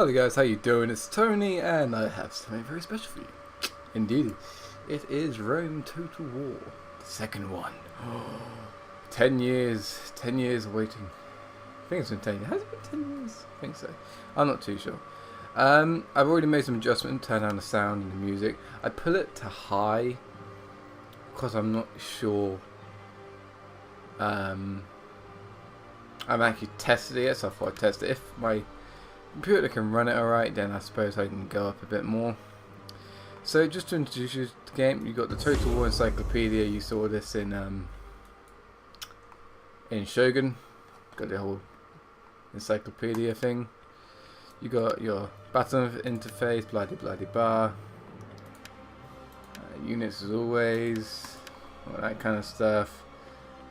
Hello guys, how you doing? It's Tony and I have something very special for you. Indeed, it is Rome Total War, the second one. 10 years waiting. I think it's been 10 years. Has it been 10 years? I think so. I'm not too sure. I've already made some adjustments, turned down the sound and the music. I put it to high because I'm not sure. I'm actually tested it, so I thought I'd test it. If my computer can run it alright, then I suppose I can go up a bit more. So just to introduce you to the game, you got the Total War Encyclopedia. You saw this in Shogun. Got the whole encyclopedia thing. You got your battle interface, bloody blah. Units as always, all that kind of stuff.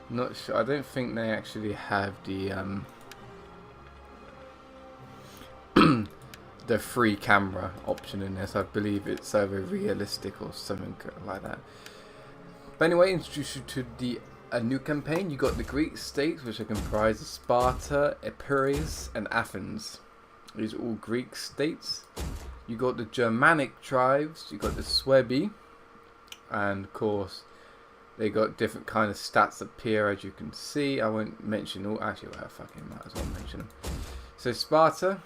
Not sure. I don't think they actually have the the free camera option in this. I believe it's over realistic or something like that. But anyway, introduce you to a new campaign. You got the Greek states, which are comprised of Sparta, Epirus, and Athens. These are all Greek states. You got the Germanic tribes. You got the Suebi, and of course they got different kind of stats appear, as you can see. I won't mention all. Actually, well, I fucking might as well mention them. So Sparta,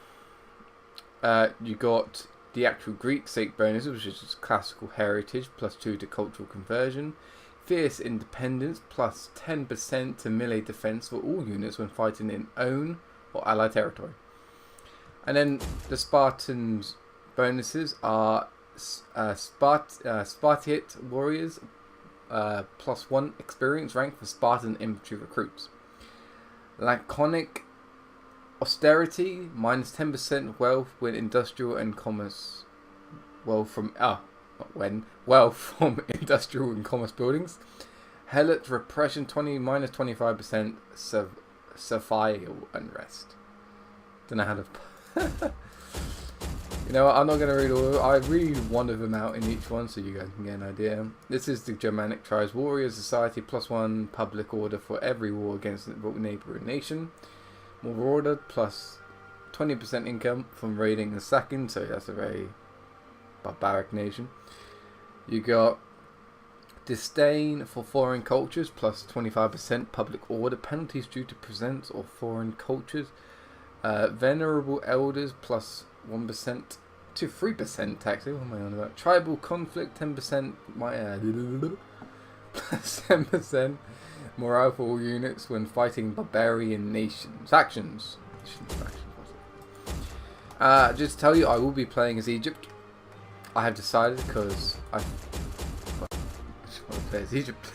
you got the actual Greek state bonuses, which is just classical heritage, +2 to cultural conversion. Fierce independence, +10% to melee defense for all units when fighting in own or allied territory. And then the Spartans bonuses are Spartiate warriors, +1 experience rank for Spartan infantry recruits. Laconic austerity, -10% wealth when industrial and commerce wealth from industrial and commerce buildings. Helot repression, -25% Sapphire unrest. Don't know how to. You know what, I'm not going to read all of them. I read one of them out in each one so you guys can get an idea. This is the Germanic Tribes Warrior Society, +1 public order for every war against the neighbouring nation. More order, +20% income from raiding and sacking, so that's a very barbaric nation. You got disdain for foreign cultures, +25% public order penalties due to presence of foreign cultures. Venerable elders, +1% to 3% actually. What am I on about? Tribal conflict, 10%. +10% morale for all units when fighting barbarian factions. Just to tell you, I will be playing as Egypt. I have decided because I just want to play as Egypt.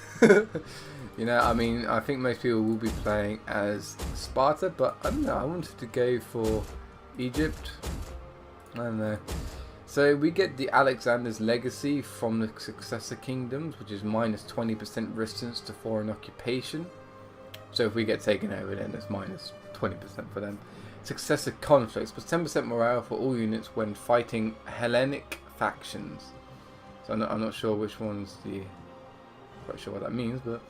You know, I mean, I think most people will be playing as Sparta, but I don't know, I wanted to go for Egypt. I don't know. So we get the Alexander's legacy from the successor kingdoms, which is -20% resistance to foreign occupation. So if we get taken over, then it's -20% for them. Successor conflicts, +10% morale for all units when fighting Hellenic factions. So I'm not sure which one's quite sure what that means, but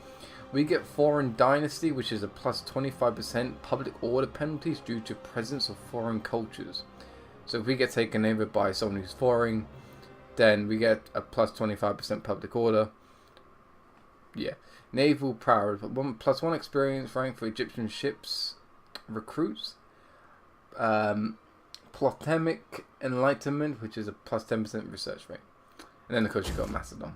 we get foreign dynasty, which is a +25% public order penalties due to presence of foreign cultures. So if we get taken over by someone who's foreign, then we get a +25% public order. Yeah. Naval power, +1 experience rank for Egyptian ships recruits. Ptolemaic enlightenment, which is a +10% research rate. And then of course you've got Macedon.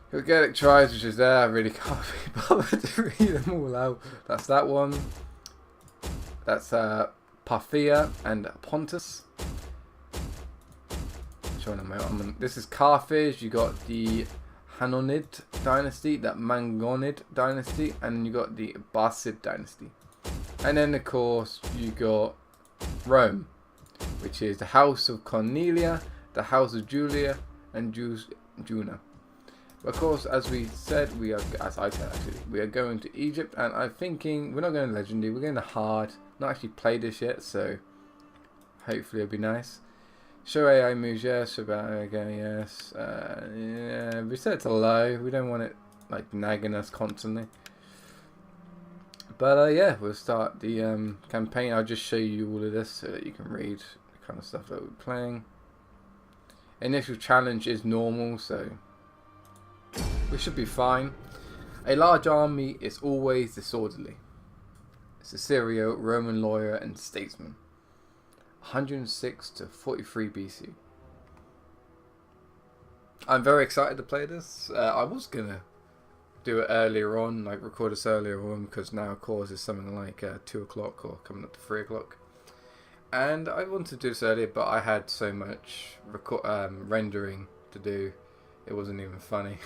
Gaelic tribes, which is there. I really can't be bothered to read them all out. That's that one. That's Parthia and Pontus. This is Carthage. You got the Hanonid dynasty, that Mangonid dynasty, and you got the Abbasid dynasty. And then of course you got Rome, which is the House of Cornelia, the House of Julia, and Juna. Of course, as we said, as I said actually, we are going to Egypt, and I'm thinking we're not going to legendary, we're going to hard. Not actually played this yet, so hopefully it'll be nice. Show AI moves, yes. Again, yes. Yeah, we set it to low. We don't want it like nagging us constantly. But yeah, we'll start the campaign. I'll just show you all of this so that you can read the kind of stuff that we're playing. Initial challenge is normal, so we should be fine. A large army is always disorderly. Cicerio, Roman lawyer and statesman. 106 to 43 BC. I'm very excited to play this. I was gonna do it earlier on, like record this earlier on, because now of course it's something like 2 o'clock or coming up to 3 o'clock. And I wanted to do this earlier, but I had so much rendering to do, it wasn't even funny.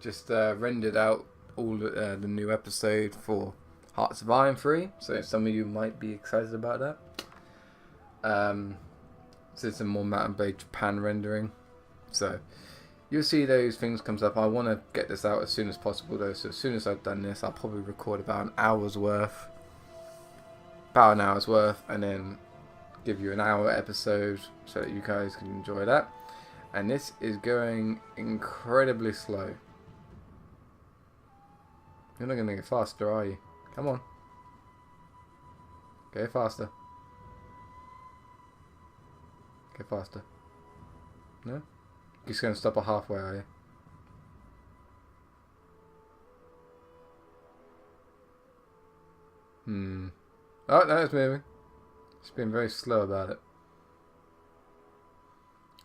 Just rendered out all the new episode for Hearts of Iron 3, so some of you might be excited about that. So some more Mountain Blade Japan rendering. So you'll see those things comes up. I want to get this out as soon as possible though, so as soon as I've done this I'll probably record about an hour's worth, and then give you an hour episode so that you guys can enjoy that. And this is going incredibly slow. You're not going to get faster, are you? Come on. Go faster. Go faster. No? You're just going to stop at halfway, are you? Oh, no, it's moving. It's been very slow about it.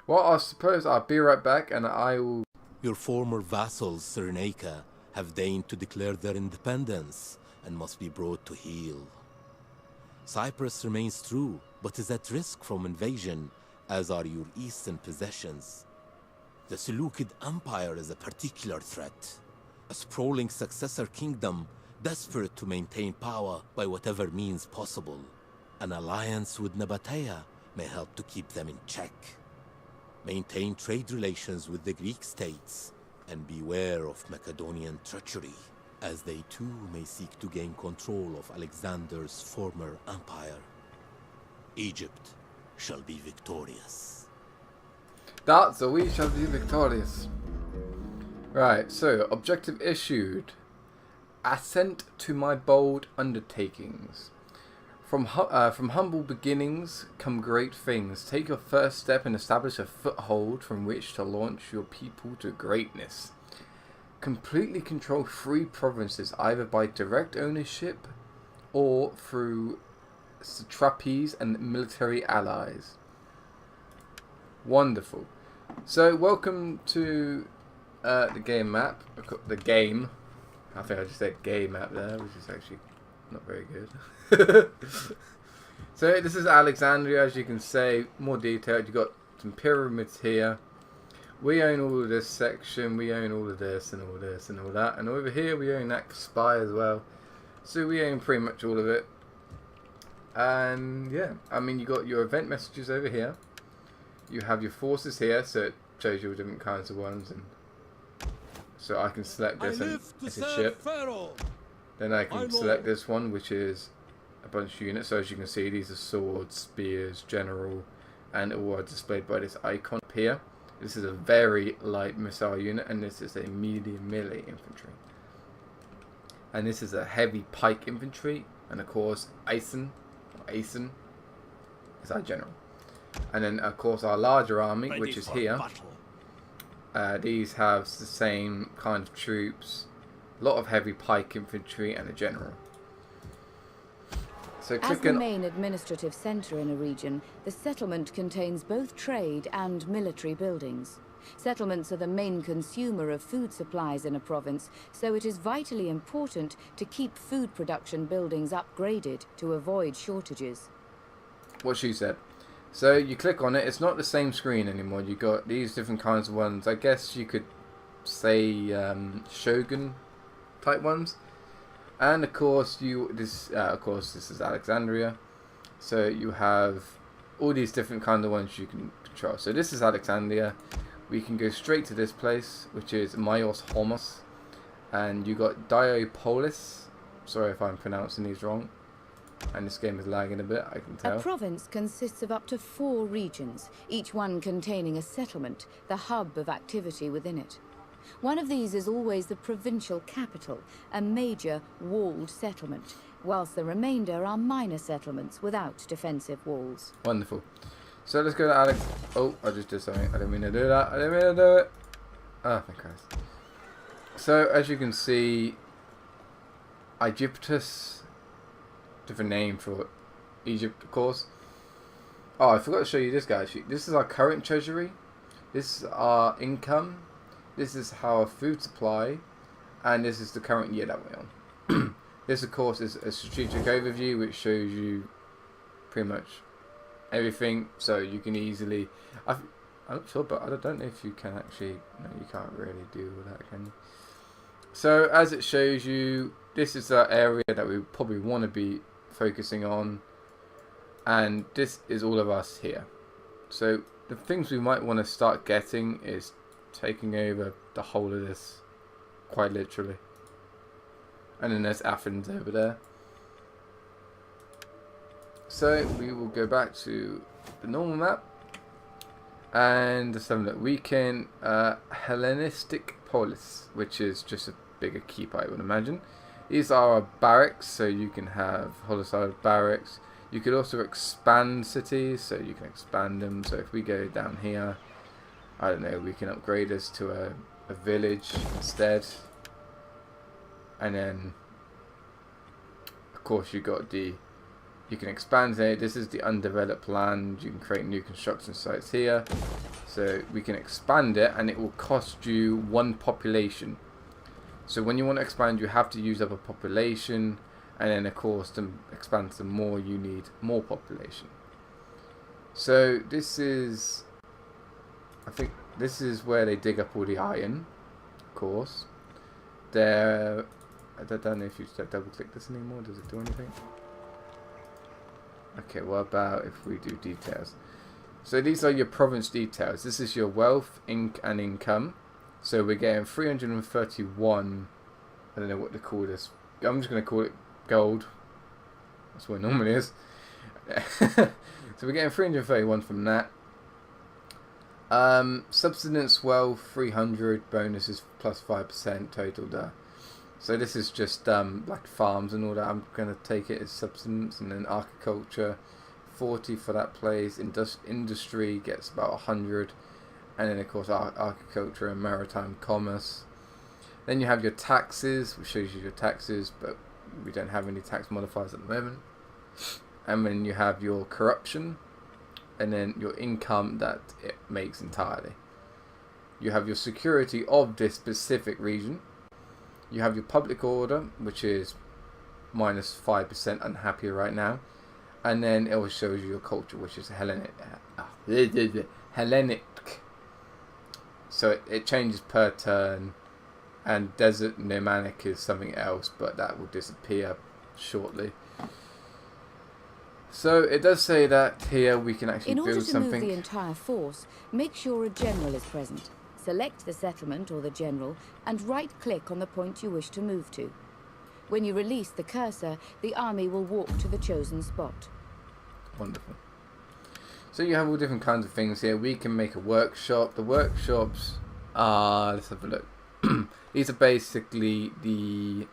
Well, I suppose I'll be right back and I will... Your former vassals, Cyrenaica, have deigned to declare their independence and must be brought to heel. Cyprus remains true, but is at risk from invasion, as are your eastern possessions. The Seleucid Empire is a particular threat, a sprawling successor kingdom desperate to maintain power by whatever means possible. An alliance with Nabatea may help to keep them in check. Maintain trade relations with the Greek states, and beware of Macedonian treachery, as they too may seek to gain control of Alexander's former empire. Egypt shall be victorious. That's so we shall be victorious. Right, so objective issued. Assent to my bold undertakings. From humble beginnings come great things. Take your first step and establish a foothold from which to launch your people to greatness. Completely control 3 provinces, either by direct ownership or through satrapies and military allies. Wonderful. So, welcome to the game map. The game. I think I just said game map there, which is actually not very good. So this is Alexandria, as you can see, more detailed. You've got some pyramids here. We own all of this section, we own all of this and all this and all that. And over here we own that spy as well. So we own pretty much all of it. And yeah, I mean, you got your event messages over here. You have your forces here, so it shows you all different kinds of ones. And so I can select this and it's a ship. Pharaoh. Then I can select this one, which is a bunch of units. So as you can see, these are swords, spears, general, and all are displayed by this icon up here. This is a very light missile unit, and this is a medium melee infantry. And this is a heavy pike infantry, and of course, Aeson is our general. And then of course our larger army, which is here. These have the same kind of troops. A lot of heavy pike infantry and a general. So as the main administrative centre in a region, the settlement contains both trade and military buildings. Settlements are the main consumer of food supplies in a province, so it is vitally important to keep food production buildings upgraded to avoid shortages. What she said. So you click on it, it's not the same screen anymore. You got these different kinds of ones. I guess you could say Shogun type ones. And of course this is Alexandria. So you have all these different kind of ones you can control. So this is Alexandria. We can go straight to this place, which is Myos Homos. And you got Diopolis. Sorry if I'm pronouncing these wrong. And this game is lagging a bit, I can tell. A province consists of up to 4 regions, each one containing a settlement, the hub of activity within it. One of these is always the provincial capital, a major walled settlement, whilst the remainder are minor settlements without defensive walls. Wonderful. So let's go to Alex. Oh, I just did something. I didn't mean to do that. I didn't mean to do it. Oh, thank Christ. So, as you can see, Egyptus, different name for Egypt, of course. Oh, I forgot to show you this, guys. This is our current treasury. This is our income. This is our food supply. And this is the current year that we're on. This, of course, is a strategic overview, which shows you pretty much everything. So you can easily... I'm not sure, but I don't know if you can actually... No, you can't really do all that, can you? So, as it shows you, this is the area that we probably want to be focusing on. And this is all of us here. So, the things we might want to start getting is taking over the whole of this, quite literally. And then there's Athens over there. So, we will go back to the normal map. And let's have a look. We can Hellenistic Polis, which is just a bigger keep, I would imagine. These are our barracks, so you can have homicidal barracks. You could also expand cities, so you can expand them. So if we go down here, I don't know, we can upgrade this to a village instead. And then, of course, you can expand it. This is the undeveloped land. You can create new construction sites here. So we can expand it, and it will cost you 1 population. So when you want to expand, you have to use up a population. And then, of course, to expand some more, you need more population. So this is... I think this is where they dig up all the iron, of course. I don't know if you double click this anymore. Does it do anything? Okay, what about if we do details? So these are your province details. This is your wealth, and income. So we're getting 331. I don't know what to call this. I'm just going to call it gold. That's what it normally is. So we're getting 331 from that. Subsistence wealth 300, bonuses plus 5% total there. So this is just like farms and all that. I'm going to take it as subsistence, and then agriculture 40 for that place. Industry gets about 100, and then of course agriculture and maritime commerce. Then you have your taxes, which shows you your taxes, but we don't have any tax modifiers at the moment. And then you have your corruption, and then your income that it makes entirely. You have your security of this specific region. You have your public order, which is minus 5% unhappy right now. And then it will show you your culture, which is Hellenic. So it changes per turn. And desert nomadic is something else, but that will disappear shortly. So it does say that here we can actually build something. In order to move the entire force, make sure a general is present. Select the settlement or the general and right-click on the point you wish to move to. When you release the cursor, the army will walk to the chosen spot. Wonderful. So you have all different kinds of things here. We can make a workshop. The workshops are... let's have a look. These are basically the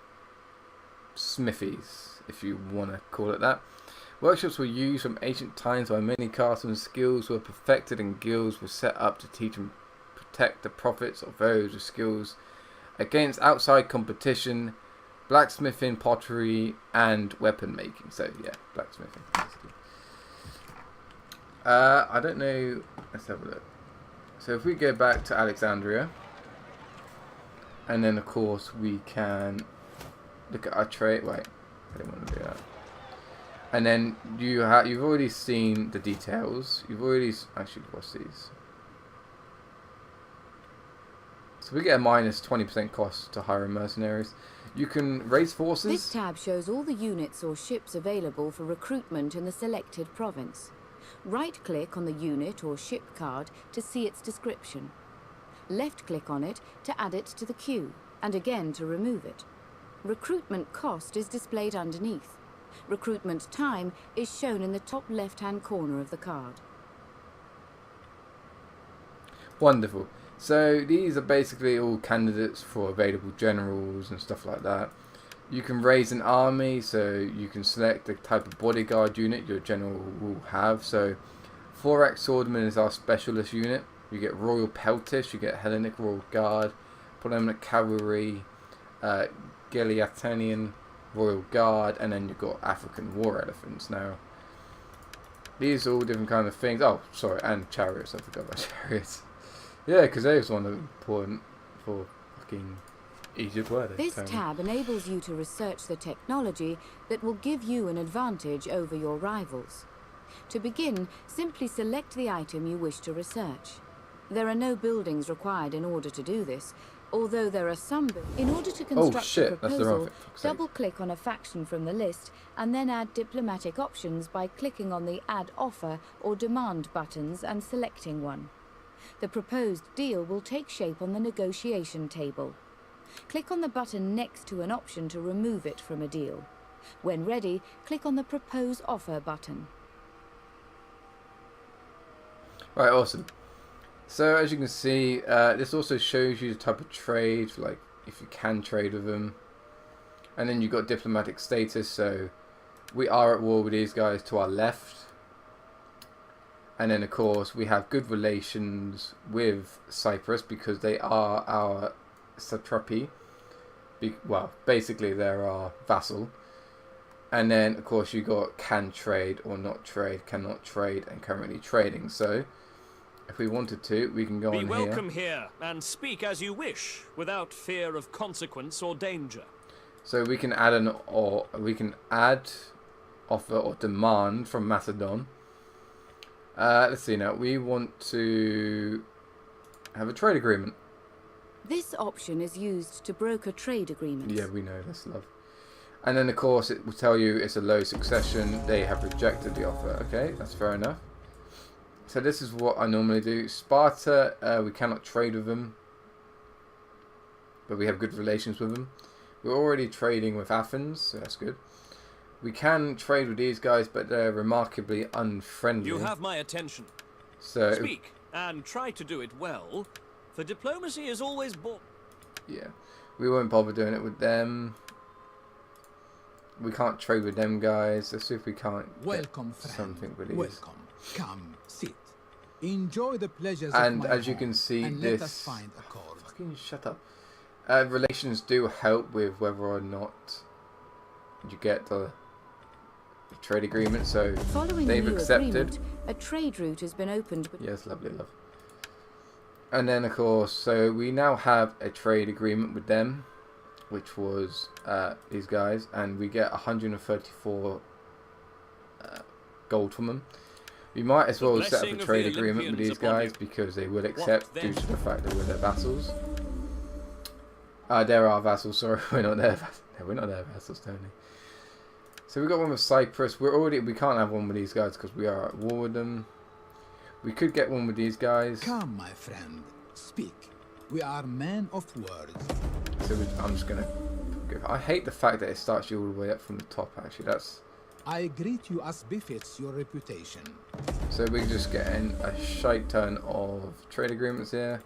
smithies, if you want to call it that. Workshops were used from ancient times by many craftsmen. Skills were perfected and guilds were set up to teach and protect the profits of those with skills against outside competition, blacksmithing, pottery, and weapon making. So yeah, blacksmithing. Basically. I don't know. Let's have a look. So if we go back to Alexandria. And then, of course, we can look at our trade. Wait, I didn't want to do that. And then you've already seen the details. You've already actually what's these? So we get a minus 20% cost to hire mercenaries. You can raise forces. This tab shows all the units or ships available for recruitment in the selected province. Right-click on the unit or ship card to see its description. Left-click on it to add it to the queue, and again to remove it. Recruitment cost is displayed underneath. Recruitment time is shown in the top left-hand corner of the card. Wonderful. So these are basically all candidates for available generals and stuff like that. You can raise an army, so you can select the type of bodyguard unit your general will have. So Thorax Swordman is our specialist unit. You get Royal Peltish, you get Hellenic Royal Guard, Polemic Cavalry, Gileatanian Royal Guard, and then you've got African War Elephants. Now, these are all different kind of things. Oh, sorry, and Chariots. I forgot about Chariots. Yeah, because they was one of the important for fucking Egypt, were they? This tab enables you to research the technology that will give you an advantage over your rivals. To begin, simply select the item you wish to research. There are no buildings required in order to do this, although there are some. In order to construct a proposal, double-click on a faction from the list and then add diplomatic options by clicking on the Add Offer or Demand buttons and selecting one. The proposed deal will take shape on the negotiation table. Click on the button next to an option to remove it from a deal. When ready, click on the Propose Offer button. Right, awesome. So as you can see, this also shows you the type of trade, like if you can trade with them. And then you've got diplomatic status, so we are at war with these guys to our left. And then of course we have good relations with Cyprus because they are our satrapy. Well, basically they're our vassal. And then of course you got can trade or not trade, cannot trade, and currently trading. So if we wanted to, we can go on here. Be welcome here and speak as you wish, without fear of consequence or danger. So we can add offer or demand from Macedon. Let's see now. We want to have a trade agreement. This option is used to broker trade agreements. Yeah, we know this, love. And then of course it will tell you it's a low succession. They have rejected the offer. Okay, that's fair enough. So this is what I normally do. Sparta, we cannot trade with them, but we have good relations with them. We're already trading with Athens, so that's good. We can trade with these guys, but they're remarkably unfriendly. You have my attention. So speak, and try to do it well, for diplomacy is always yeah, we won't bother doing it with them. We can't trade with them guys. Let's see if we can't Welcome, get friend. something with these. Welcome. Come, sit. Enjoy the pleasures And of my as you home, can see, and this... let us find a chord. Fucking shut up. Relations do help with whether or not you get the trade agreement, so Following they've the new accepted. agreement, a trade route has been opened. Yes, lovely, love. And then, of course, so we now have a trade agreement with them, which was these guys, and we get 134 gold from them. We might as well set up a trade agreement with these guys because they will accept due to the fact that we're their vassals. They're our vassals, sorry, we're not their vassals, Tony. So we got one with Cyprus. We can't have one with these guys because we are at war with them. We could get one with these guys. Come, my friend, speak. We are men of words. So I'm just gonna. I hate the fact that it starts you all the way up from the top. Actually, that's. I greet you as befits your reputation. So we're just getting a shite ton of trade agreements here.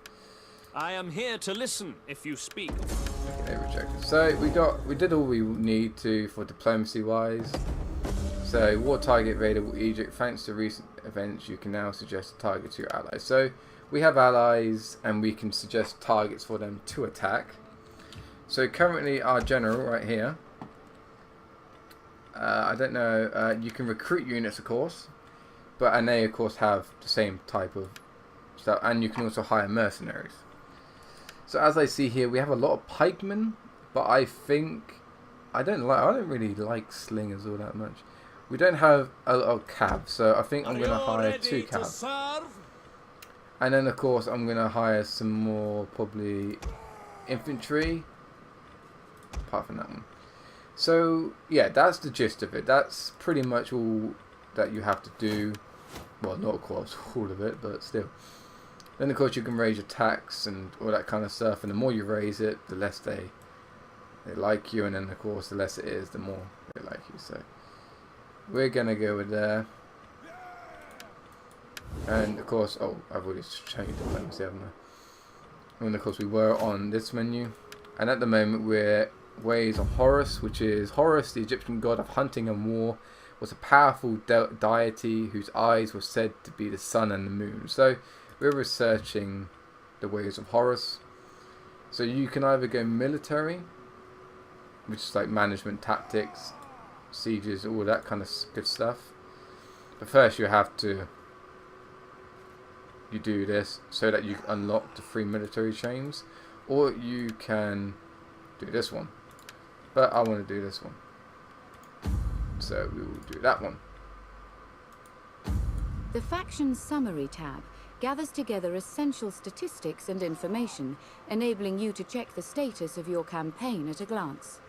I am here to listen if you speak. Okay, they rejected. So we did all we need to for diplomacy wise. So war target available Egypt. Thanks to recent events, you can now suggest a target to your allies. So we have allies and we can suggest targets for them to attack. So currently our general right here. I don't know. You can recruit units, of course, and they of course have the same type of stuff. And you can also hire mercenaries. So as I see here, we have a lot of pikemen, but I don't really like slingers all that much. We don't have a lot of cabs, so I think I'm going to hire 2 cabs. And then of course I'm going to hire some more probably infantry, apart from that one. So yeah, that's the gist of it. That's pretty much all that you have to do. Well, not of course all of it, but still. Then of course you can raise your tax and all that kind of stuff, and the more you raise it, the less they like you, and then of course the less it is, the more they like you. So we're gonna go with there. And of course, oh, I've already changed diplomacy, haven't I? And of course we were on this menu. And at the moment we're Ways of Horus, which is Horus, the Egyptian god of hunting and war, was a powerful deity whose eyes were said to be the sun and the moon. So we're researching the Ways of Horus. So you can either go military, which is like management tactics, sieges, all that kind of good stuff. But first you have to do this so that you unlock the 3 military chains, or you can do this one. But I want to do this one, so we will do that one. The Faction Summary tab gathers together essential statistics and information, enabling you to check the status of your campaign at a glance.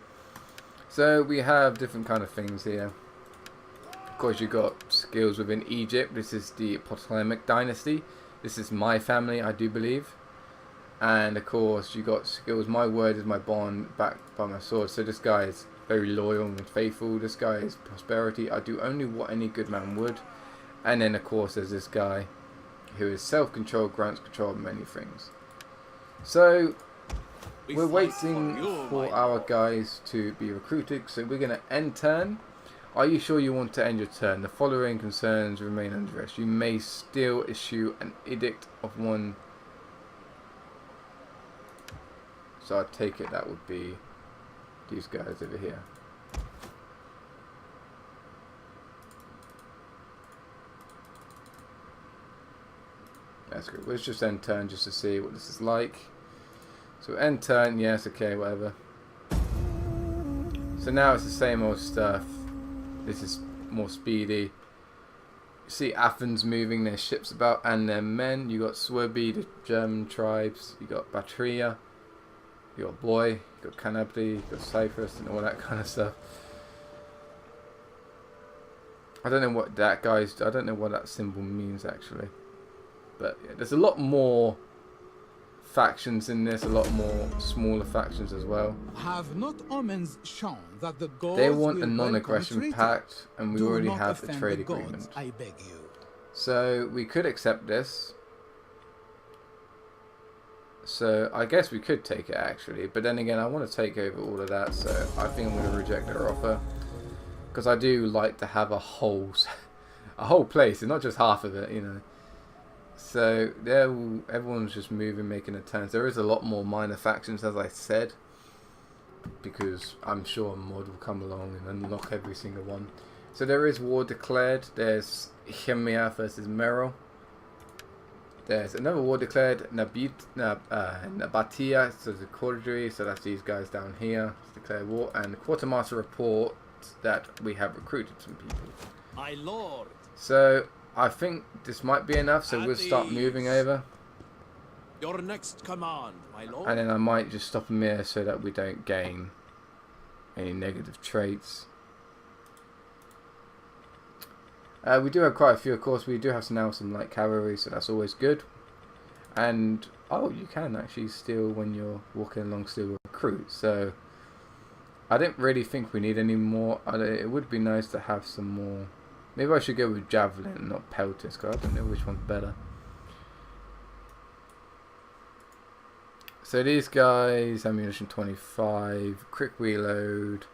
So we have different kind of things here. Of course, you've got skills within Egypt. This is the Ptolemaic dynasty. This is my family, I do believe. And of course, you got skills. My word is my bond, backed by my sword. So this guy is very loyal and faithful. This guy is prosperity. I do only what any good man would. And then of course, there's this guy who is self-control, grants control of many things. So we're waiting for our guys to be recruited. So we're going to end turn. Are you sure you want to end your turn? The following concerns remain unaddressed. You may still issue an edict of one. So I take it that would be these guys over here. That's good. Let's just end turn just to see what this is like. So end turn, yes, okay, whatever. So now it's the same old stuff. This is more speedy. You see Athens moving their ships about and their men. You got Swerby, the German tribes. You got Batria. You got Boy. You got Canabri. You got Cyprus and all that kind of stuff. I don't know what that guy's. I don't know what that symbol means actually. But yeah, there's a lot more factions in this, a lot more smaller factions as well. Have not omens shown that the gods They want a will non-aggression welcome pact, and we treaty? already Do not have a offend trade the gods, agreement. I beg you. So we could accept this. So I guess we could take it actually, but then again I want to take over all of that, so I think I'm going to reject their offer. Because I do like to have a whole place, and not just half of it, you know. So everyone's just moving, making a turn. There is a lot more minor factions, as I said, because I'm sure a mod will come along and unlock every single one. So there is war declared. There's Hemia versus Meryl. There's another war declared, Nabatia, so the Cordry, so that's these guys down here, it's declared war, and the Quartermaster report that we have recruited some people. My lord. So I think this might be enough, so we'll start moving over. Your next command, my lord. And then I might just stop them here so that we don't gain any negative traits. We do have quite a few, of course. We do have now some light cavalry, so that's always good. And oh, you can actually steal when you're walking along, steal recruit. So I didn't really think we need any more. It would be nice to have some more. Maybe I should go with javelin, not pelters, because I don't know which one's better. So these guys, ammunition 25, quick reload.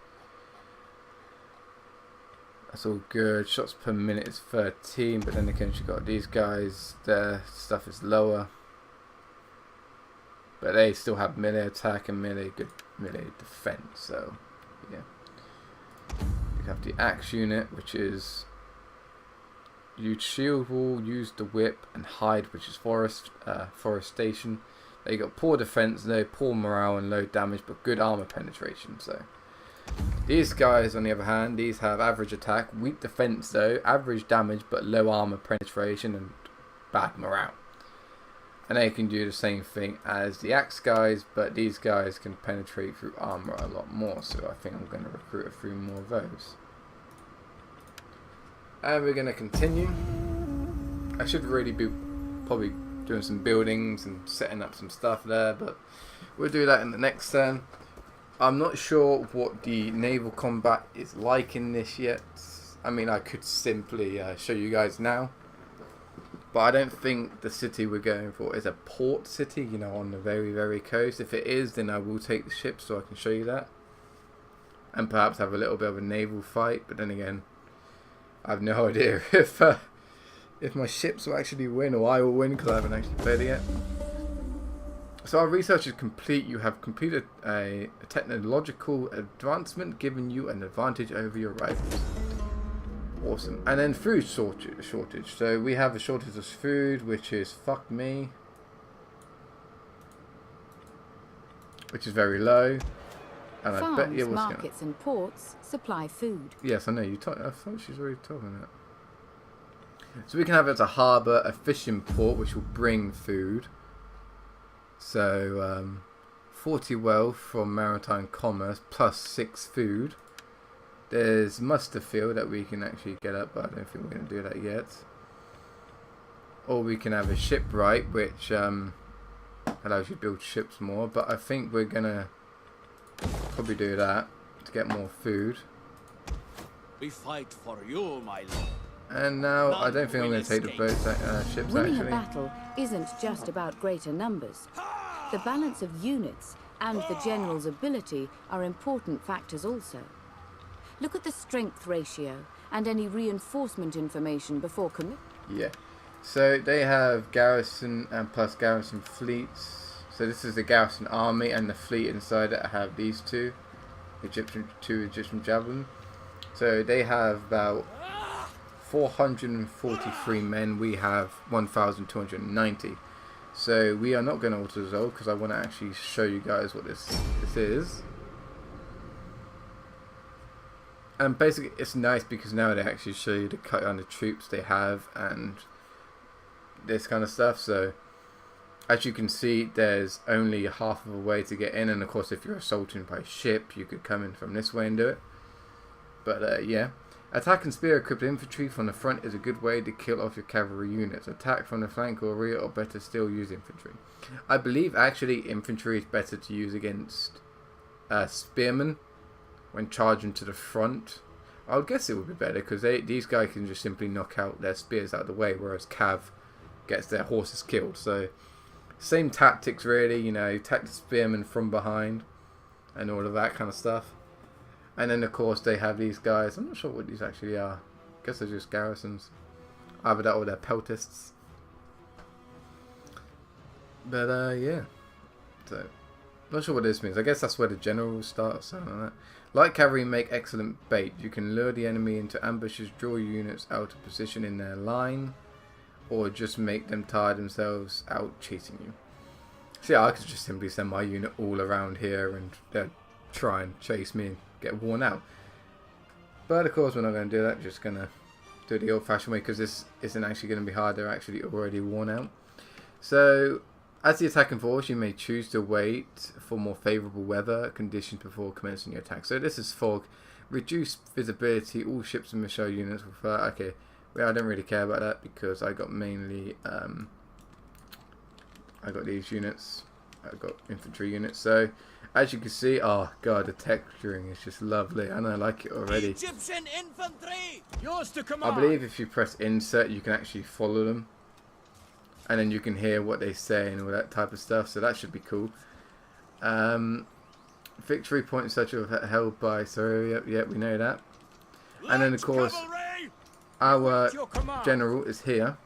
That's all good. Shots per minute is 13, but then again, you got these guys. Their stuff is lower, but they still have melee attack and good melee defense. So, yeah. You have the axe unit, which is use shield wall, use the whip, and hide, which is forestation. They got poor defense, poor morale, and low damage, but good armor penetration. So. These guys, on the other hand, these have average attack, weak defense though, average damage but low armor penetration and bad morale. And they can do the same thing as the axe guys, but these guys can penetrate through armor a lot more, so I think I'm going to recruit a few more of those. And we're going to continue. I should really be probably doing some buildings and setting up some stuff there, but we'll do that in the next turn. I'm not sure what the naval combat is like in this yet. I mean, I could simply show you guys now, but But I don't think the city we're going for is a port city, you know, on the very, very coast. If it is, then I will take the ship so I can show you that. And perhaps have a little bit of a naval fight. But then again, I have no idea if my ships will actually win or I will win because I haven't actually played it yet. So our research is complete. You have completed a technological advancement, giving you an advantage over your rivals. Awesome. And then food shortage. So we have a shortage of food, which is fuck me, which is very low. And Farms, I bet you markets, and ports supply food. Yes, I know you. I thought she's already talking that. So we can have it as a harbour, a fishing port, which will bring food. So 40 wealth from maritime commerce plus 6 food. There's muster field that we can actually get up, but I don't think we're going to do that yet. Or we can have a shipwright, which allows you to build ships more. But I think we're going to probably do that to get more food. We fight for you, my lord. And now I don't think I'm going to take the boats, ships Winning actually. a battle isn't just about greater numbers. The balance of units and the general's ability are important factors also. Look at the strength ratio and any reinforcement information before commit. Yeah. So they have garrison and plus garrison fleets. So this is the garrison army, and the fleet inside it have these two Egyptian javelin. So they have about 443 men. We have 1,290. So we are not going to auto resolve because I want to actually show you guys what this is. And basically it's nice because now they actually show you the cut on the troops they have and this kind of stuff. So as you can see, there's only half of a way to get in, and of course if you're assaulting by ship you could come in from this way and do it. But yeah, attack and spear equipped infantry from the front is a good way to kill off your cavalry units. Attack from the flank or rear, or better still use infantry. I believe actually infantry is better to use against spearmen when charging to the front. I would guess it would be better because these guys can just simply knock out their spears out of the way, whereas cav gets their horses killed. So same tactics really, you know, attack the spearmen from behind and all of that kind of stuff. And then of course they have these guys, I'm not sure what these actually are. I guess they're just garrisons. Either that or they're peltists. But yeah. So not sure what this means. I guess that's where the general starts, something like that. Light cavalry make excellent bait. You can lure the enemy into ambushes, draw units out of position in their line, or just make them tire themselves out chasing you. So yeah, I could just simply send my unit all around here and they'll try and chase me and get worn out. But of course we're not going to do that. We're just going to do it the old fashioned way because this isn't actually going to be hard. They're actually already worn out. So as the attacking force, you may choose to wait for more favourable weather conditions before commencing your attack. So this is fog. Reduce visibility. All ships and missile units will fire. Okay, well, I don't really care about that because I got mainly I got these units. I got infantry units. So as you can see, oh god, the texturing is just lovely, and I like it already. Egyptian infantry, Yours to command. I believe if you press insert, you can actually follow them. And then you can hear what they say and all that type of stuff, so that should be cool. Victory points such are held by, so yeah, we know that. And then of course, our general is here.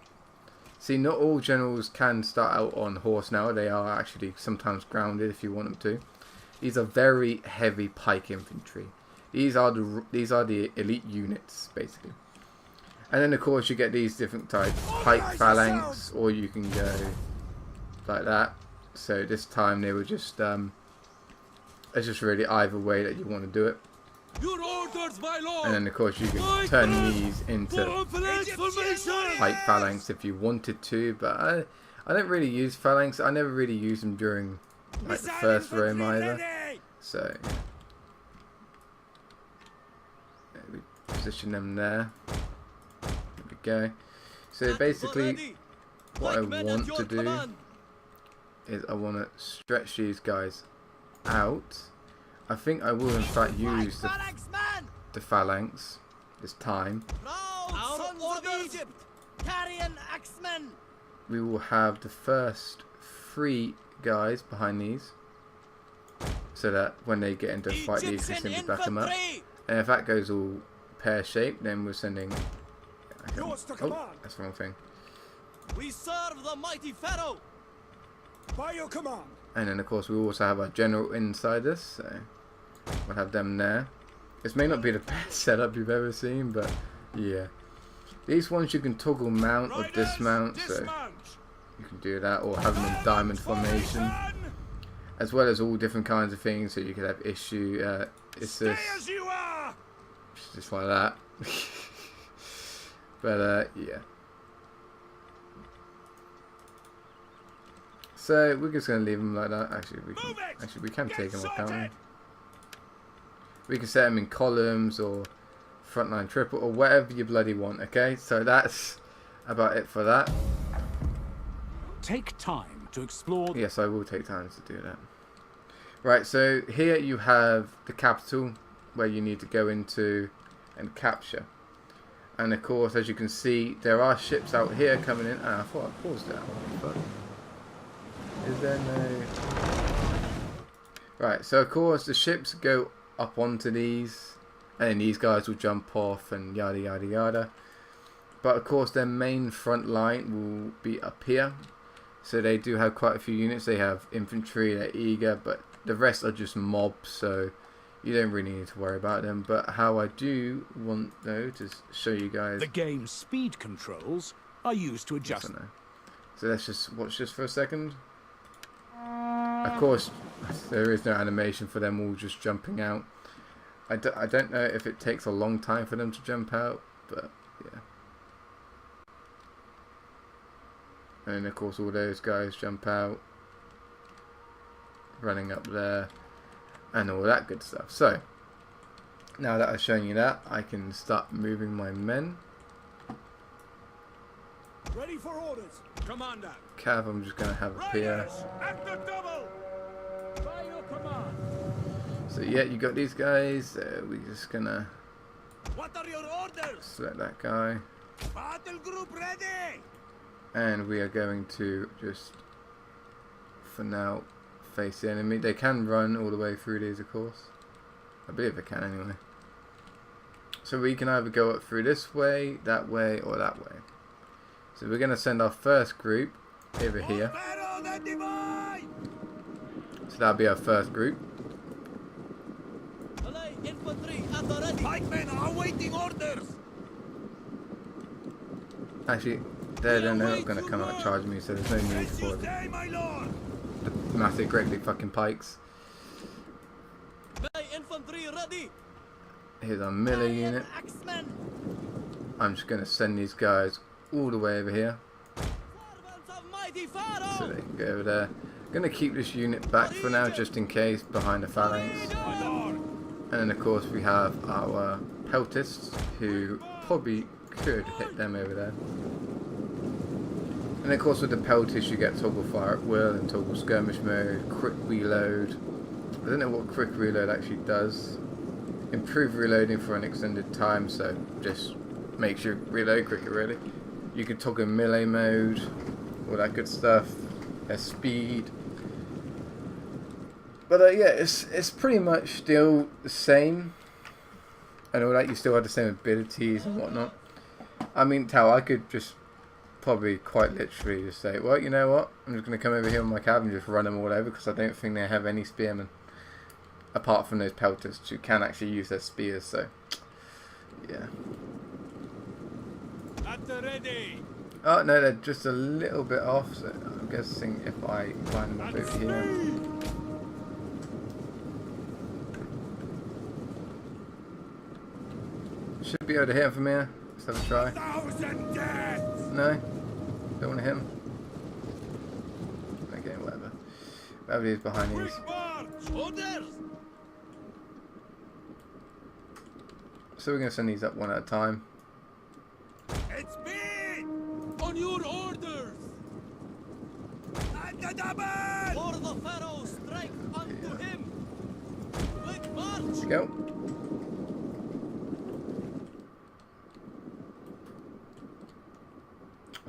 See, not all generals can start out on horse now. They are actually sometimes grounded if you want them to. These are very heavy pike infantry. These are the elite units, basically. And then of course you get these different types, pike phalanx, or you can go like that. So this time they were just, it's just really either way that you want to do it. your orders, my lord. And then of course you can turn these into pike phalanx if you wanted to, but I don't really use phalanx. I never really use them during like the first Rome either. So yeah, we position them there. Go. So basically what I want to do is I want to stretch these guys out. I think I will in fact use the phalanx this time. Carrion axemen! we will have the first 3 guys behind these, so that when they get into a fight, they can simply back them up. And if that goes all pear-shaped, then we're sending. Oh, that's the wrong thing. We serve the mighty Pharaoh! By your command. And then of course we also have our general inside this, so we'll have them there. This may not be the best setup you've ever seen, but yeah. These ones you can toggle mount or dismount, so you can do that, or have them in diamond formation, as well as all different kinds of things. So you could have issue, assist, just like that. But yeah. So we're just gonna leave them like that. Actually, we can take them off, can't we? We can set them in columns or frontline triple or whatever you bloody want. Okay, so that's about it for that. Take time to explore. Yes, I will take time to do that. Right, so here you have the capital where you need to go into and capture. And of course, as you can see, there are ships out here coming in. Ah, I thought I paused that. But is there no... Right, so of course the ships go up onto these, and then these guys will jump off and yada yada yada. But of course their main front line will be up here. So they do have quite a few units. They have infantry, they're eager, but the rest are just mobs, so you don't really need to worry about them. But how I do want though to show you guys, The game's speed controls are used to adjust. So let's just watch this for a second. Of course, there is no animation for them all just jumping out. I don't know if it takes a long time for them to jump out, but yeah. And of course all those guys jump out, running up there, and all that good stuff. So, now that I've shown you that, I can start moving my men. Ready for orders, Commander. Cav, I'm just going to have up here. At the double. By your command. So yeah, you got these guys. We're just going to What are your orders? select that guy. Battle group ready! And we are going to just, for now, face the enemy. They can run all the way through these, of course. I believe they can anyway. So we can either go up through this way, or that way. So we're going to send our first group over here. So that'll be our first group. Infantry at the ready! Pikemen are awaiting orders! Actually, they're not going to come out and charge me, so there's no need for the massive, great big fucking pikes. Infantry ready! Here's our melee unit. I'm just going to send these guys all the way over here, so they can go over there. I'm going to keep this unit back for now, just in case, behind the phalanx. And then of course we have our peltists, who probably could hit them over there. And of course with the peltists you get toggle fire at will and toggle skirmish mode, quick reload. I don't know what quick reload actually does. Improve reloading for an extended time, so just makes you reload quicker really. You can toggle melee mode, all that good stuff. There's speed. But yeah, it's pretty much still the same. And all that, you still have the same abilities and whatnot. I mean, I could just probably quite literally just say, well, you know what? I'm just going to come over here with my cab and just run them all over, because I don't think they have any spearmen. Apart from those pelters who can actually use their spears, so yeah. At the ready! Oh no, they're just a little bit off, so I'm guessing if I line them up over here. Should be able to hit him from here. Let's have a try. No? Don't want to hit him? Okay, whatever. Whatever he is behind these. So we're going to send these up one at a time. It's me! On your orders! At the double! For the Pharaoh, strike unto him! Quick march! There we go.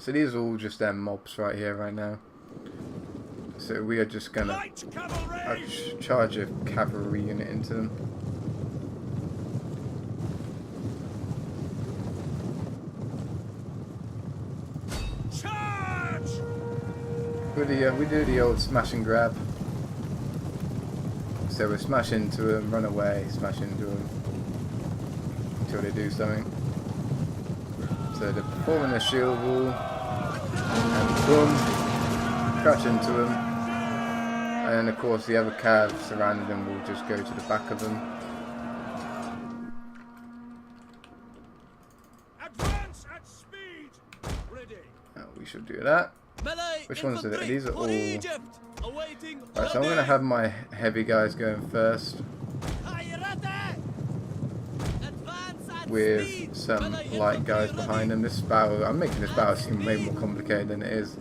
So these are all just their mobs right here, right now. So we are just gonna charge a cavalry unit into them. We do the old smash and grab. So we smash into them, run away, smash into them until they do something. So they're performing a shield wall, and boom, crash into them. And then of course the other cav surrounding them will just go to the back of them. Advance at speed. Ready. We should do that. Which ones are they? These are all... Right, so I'm going to have my heavy guys going first. With some light guys behind them. This battle, I'm making this battle seem way more complicated than it is.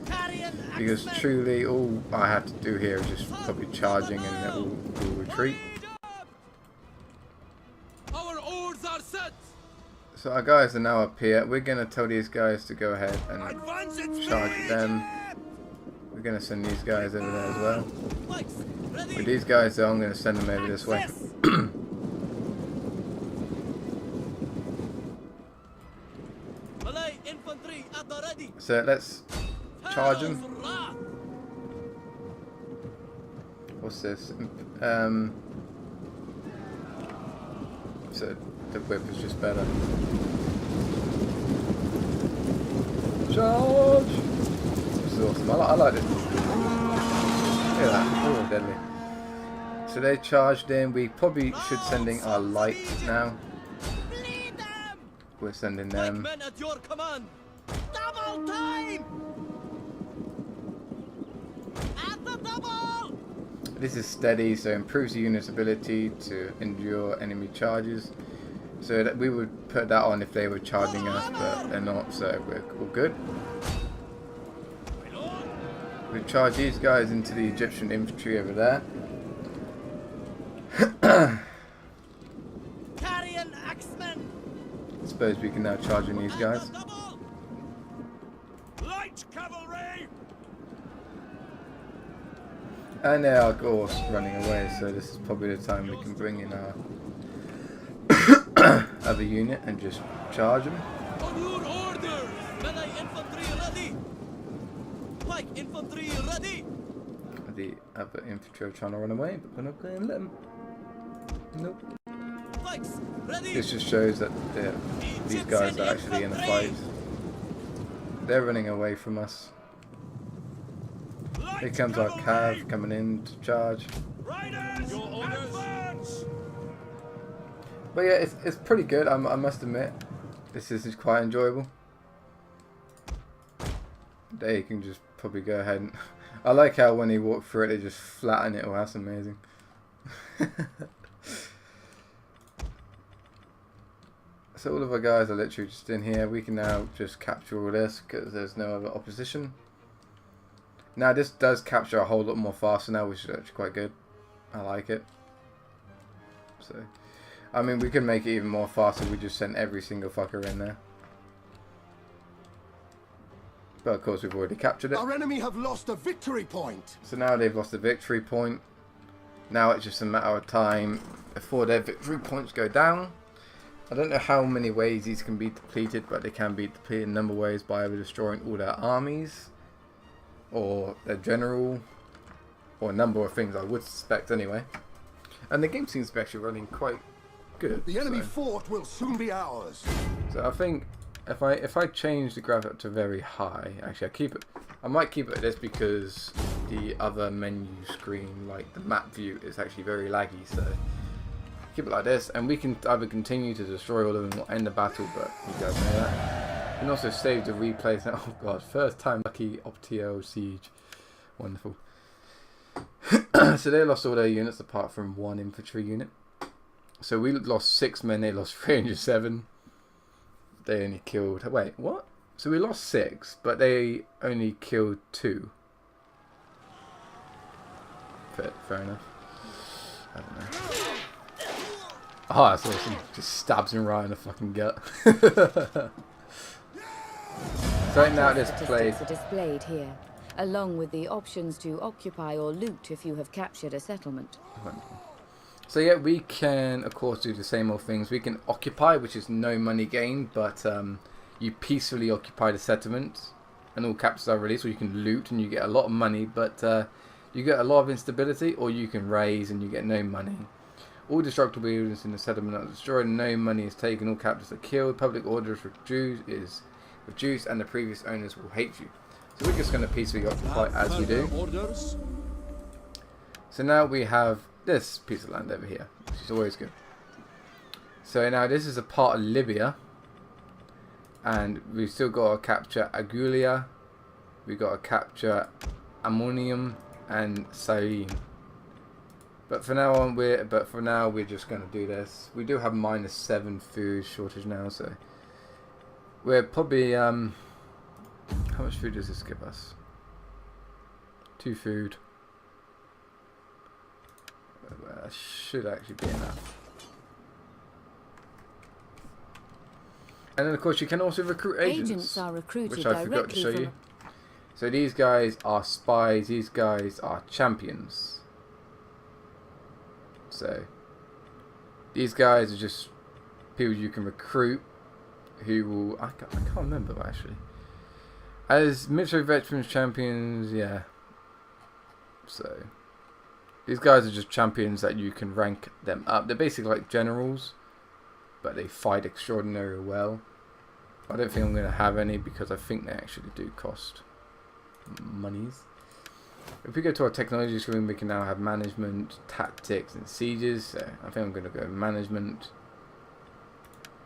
Because truly all I have to do here is just probably charging and it will retreat. Our oars are set. So our guys are now up here. We're going to tell these guys to go ahead and charge them. We're going to send these guys over there as well. With these guys though, I'm going to send them over this way. So let's charge them. What's this? So the whip is just better. Charge! This is awesome. I like this. Look at that. Oh, deadly. So they charged in. We probably should sending our light now. We're sending them. Men at your command. Double time. At the double. This is steady, so improves the unit's ability to endure enemy charges. So that we would put that on if they were charging us, but they're not, so we're all good. We charge these guys into the Egyptian infantry over there. Carrion axemen. I suppose we can now charge in these guys. Light cavalry. And they are, of course, running away, so this is probably the time we can bring in our other unit and just charge them. On your orders. Melee infantry ready. Pike infantry ready. The other infantry are trying to run away, but we're not going to let them. Nope. Pikes ready. This just shows that these guys are actually in a fight. They're running away from us. Here comes our cav coming in to charge. Riders, your orders. But yeah, it's pretty good, I must admit. This is quite enjoyable. They can just probably go ahead and... I like how when they walk through it, they just flatten it. Oh, that's amazing. So all of our guys are literally just in here. We can now just capture all this because there's no other opposition. Now this does capture a whole lot more faster now, which is actually quite good. I like it. So, I mean, we could make it even more faster. We just sent every single fucker in there. But of course we've already captured it. Our enemy have lost a victory point. So now they've lost a victory point. Now it's just a matter of time before their victory points go down. I don't know how many ways these can be depleted, but they can be depleted in a number of ways by either destroying all their armies, or their general, or a number of things I would suspect anyway. And the game seems to be actually running quite good. The enemy fort will soon be ours. So I think if I change the graphic to very high, actually I might keep it at this because the other menu screen, like the map view, is actually very laggy. So keep it like this, and we can either continue to destroy all of them or end the battle. But you guys know that. You can also save the replays. Oh god, first time lucky Optio Siege, wonderful. So they lost all their units apart from one infantry unit. So we lost 6 men, they lost 307. They only killed... Wait, what? So we lost 6, but they only killed 2. Fair enough. I don't know. Oh, that's awesome. Just stabs him right in the fucking gut. So now Battle this place. statistics are displayed here, along with the options to occupy or loot if you have captured a settlement. So yeah, we can of course do the same old things. We can occupy, which is no money gain, but you peacefully occupy the settlement and all captures are released, or you can loot and you get a lot of money, but you get a lot of instability, or you can raise and you get no money. All destructible buildings in the settlement are destroyed, no money is taken, all captors are killed, public order is reduced, and the previous owners will hate you. So we're just going to peacefully occupy as we do. Orders? So now we have this piece of land over here, which is always good. So now this is a part of Libya, and we've still got to capture Agulia, we've got to capture Ammonium and Cyrene. But for now we're just going to do this. We do have -7 food shortage now, so we're probably how much food does this give us? 2 food. Should actually be enough. And then of course you can also recruit agents. Agents are recruited which I forgot to show you. So these guys are spies, these guys are champions. So these guys are just people you can recruit who will I can't remember actually. As military veterans champions, yeah. So these guys are just champions that you can rank them up. They're basically like generals, but they fight extraordinarily well. I don't think I'm going to have any because I think they actually do cost monies. If we go to our technology screen, we can now have management, tactics, and sieges. So I think I'm going to go management.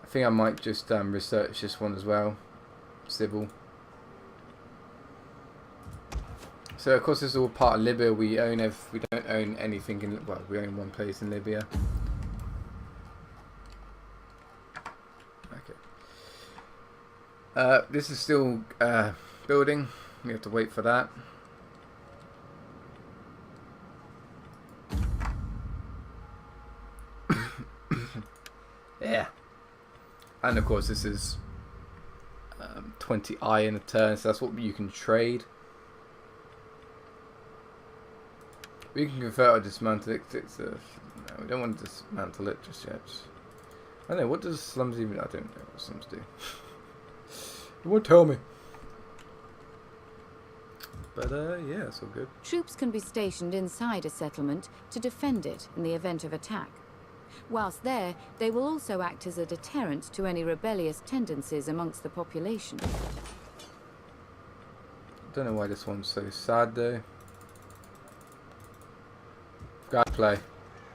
I think I might just research this one as well, civil. So of course this is all part of Libya. We don't own anything in, well, we own one place in Libya. Okay. This is still building. We have to wait for that. Yeah. And of course this is 20 in a turn, so that's what you can trade. We can convert or dismantle it. No, we don't want to dismantle it just yet. I don't know, what does slums even... I don't know what slums do. You won't tell me. But yeah, it's all good. Troops can be stationed inside a settlement to defend it in the event of attack. Whilst there, they will also act as a deterrent to any rebellious tendencies amongst the population. Don't know why this one's so sad though. Guy play.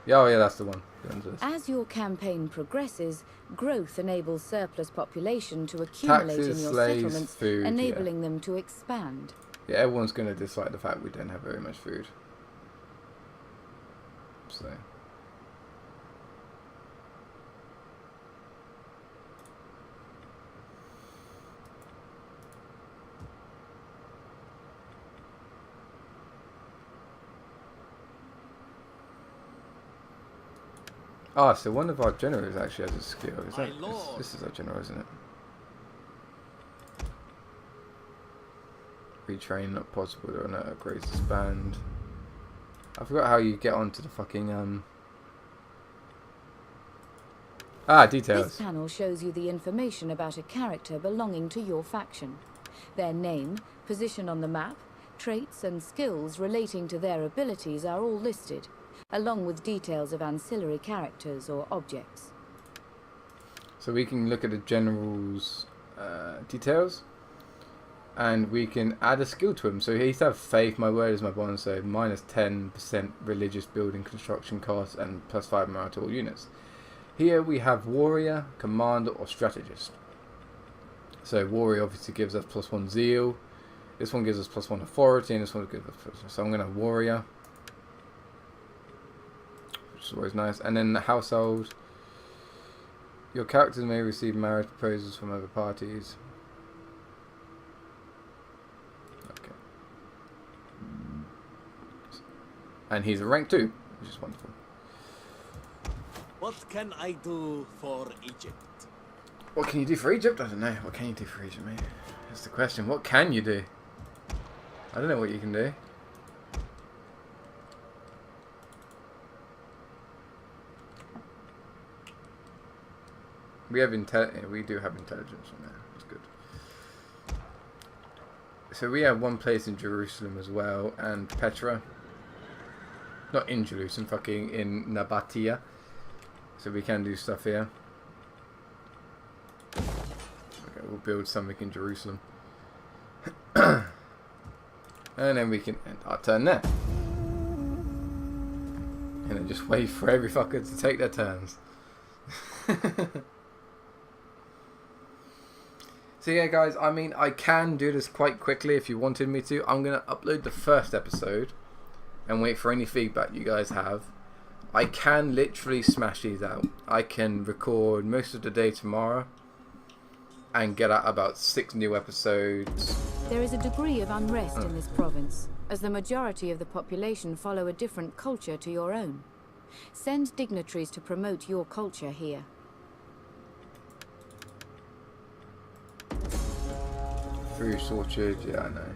Yeah, oh yeah, that's the one. As your campaign progresses, growth enables surplus population to accumulate in your settlements, food, enabling them to expand. Yeah, everyone's going to dislike the fact we don't have very much food. So... Ah, so one of our generals actually has a skill. Is that, this is our general, isn't it? Retrain not possible or no upgrades expand. I forgot how you get onto the fucking details. This panel shows you the information about a character belonging to your faction. Their name, position on the map, traits and skills relating to their abilities are all listed, along with details of ancillary characters or objects. So we can look at the general's details, and we can add a skill to him. So he used to have faith, my word is my bond, so minus 10% religious building construction costs and plus 5 marital units. Here we have warrior, commander or strategist. So warrior obviously gives us +1 zeal, this one gives us +1 authority, and this one gives us +1. So I'm going to have warrior, which is always nice. And then the household, your characters may receive marriage proposals from other parties. Okay. And he's a rank 2, which is wonderful. What can I do for Egypt? What can you do for Egypt? I don't know. What can you do for Egypt, mate? That's the question. What can you do? I don't know what you can do. We do have intelligence on there. That's good. So we have one place in Jerusalem as well, and Petra. Not in Jerusalem, fucking in Nabatea. So we can do stuff here. Okay, we'll build something in Jerusalem. And then we can end our turn there. And then just wait for every fucker to take their turns. So yeah, guys, I mean, I can do this quite quickly if you wanted me to. I'm going to upload the first episode and wait for any feedback you guys have. I can literally smash these out. I can record most of the day tomorrow and get out about 6 new episodes. There is a degree of unrest in this province, as the majority of the population follow a different culture to your own. Send dignitaries to promote your culture here. Food shortage, yeah, I know.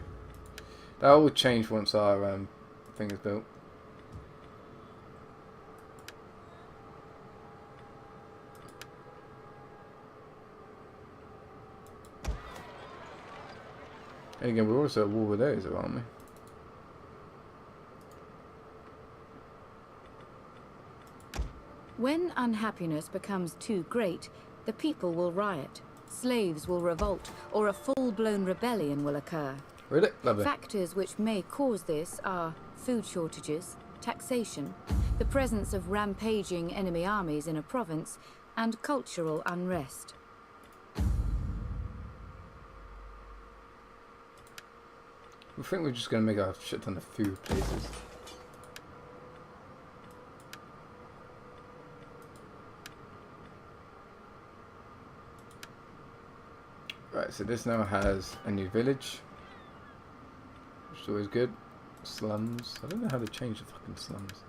That will change once our thing is built. And again, we're also at war with those, aren't we? When unhappiness becomes too great, the people will riot. Slaves will revolt, or a full-blown rebellion will occur. Really? Lovely. Factors which may cause this are food shortages, taxation, the presence of rampaging enemy armies in a province, and cultural unrest. I think we're just going to make a shit ton of food places. Right, so this now has a new village, which is always good. Slums. I don't know how to change the fucking slums.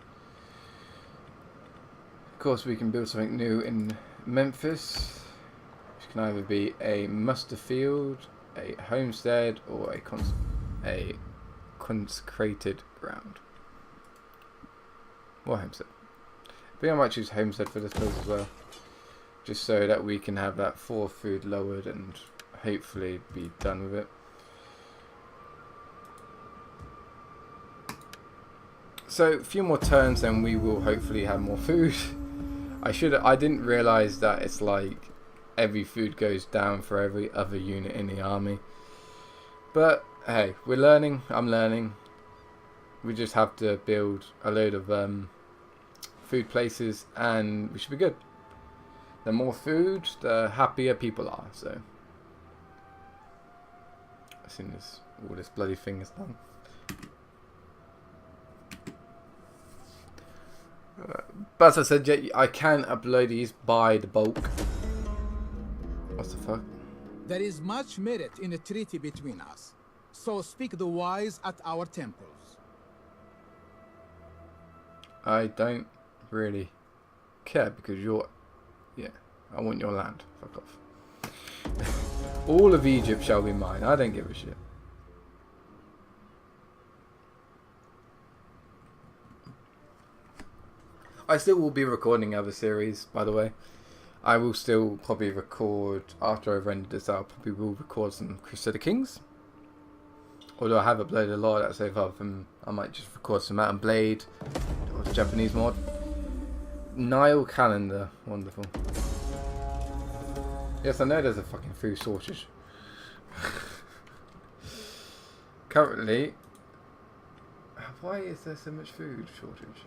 Of course, we can build something new in Memphis, which can either be a muster field, a homestead, or a consecrated ground. Or homestead. I think I might choose homestead for this place as well, just so that we can have that 4 food lowered and hopefully be done with it. So a few more turns, then we will hopefully have more food. I didn't realise that it's like every food goes down for every other unit in the army. But hey, we're learning. I'm learning. We just have to build a load of food places, and we should be good. The more food, the happier people are. So as soon as all this bloody thing is done. But as I said, yeah, I can upload these by the bulk. What the fuck? There is much merit in a treaty between us. So speak the wise at our temples. I don't really care because you're... Yeah, I want your land. Fuck off. All of Egypt shall be mine. I don't give a shit. I still will be recording other series, by the way. I will still probably record, after I've rendered this out, probably will record some Crusader Kings. Although I have uploaded a lot of that so far, I might just record some Mountain Blade, or the Japanese mod. Nile Calendar, wonderful. Yes, I know there's a fucking food shortage. Currently, why is there so much food shortage?